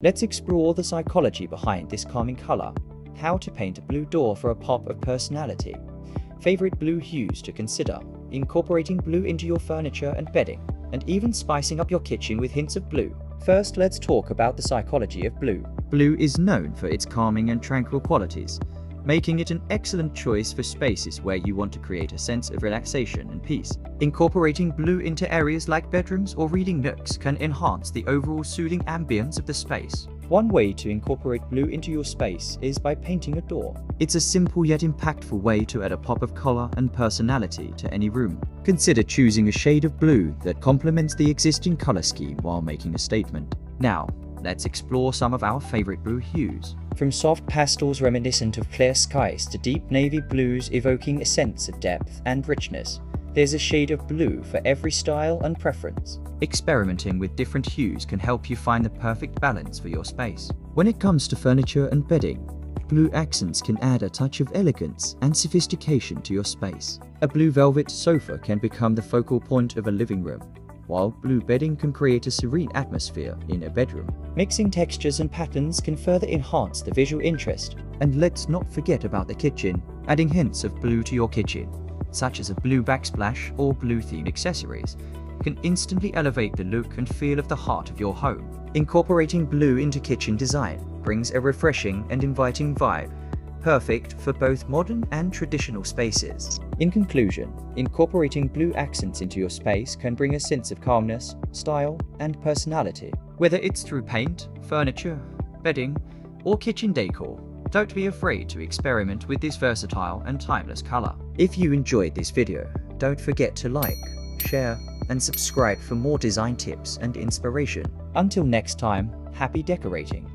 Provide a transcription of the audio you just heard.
Let's explore the psychology behind this calming color, how to paint a blue door for a pop of personality, favorite blue hues to consider, incorporating blue into your furniture and bedding, and even spicing up your kitchen with hints of blue. First, let's talk about the psychology of blue. Blue is known for its calming and tranquil qualities, making it an excellent choice for spaces where you want to create a sense of relaxation and peace. Incorporating blue into areas like bedrooms or reading nooks can enhance the overall soothing ambience of the space. One way to incorporate blue into your space is by painting a door. It's a simple yet impactful way to add a pop of color and personality to any room. Consider choosing a shade of blue that complements the existing color scheme while making a statement. Now, let's explore some of our favorite blue hues. From soft pastels reminiscent of clear skies to deep navy blues evoking a sense of depth and richness, there's a shade of blue for every style and preference. Experimenting with different hues can help you find the perfect balance for your space. When it comes to furniture and bedding, blue accents can add a touch of elegance and sophistication to your space. A blue velvet sofa can become the focal point of a living room, while blue bedding can create a serene atmosphere in a bedroom. Mixing textures and patterns can further enhance the visual interest. And let's not forget about the kitchen. Adding hints of blue to your kitchen, such as a blue backsplash or blue-themed accessories, can instantly elevate the look and feel of the heart of your home. Incorporating blue into kitchen design brings a refreshing and inviting vibe, perfect for both modern and traditional spaces. In conclusion, incorporating blue accents into your space can bring a sense of calmness, style, and personality. Whether it's through paint, furniture, bedding, or kitchen decor, don't be afraid to experiment with this versatile and timeless color. If you enjoyed this video, don't forget to like, share, and subscribe for more design tips and inspiration. Until next time, happy decorating!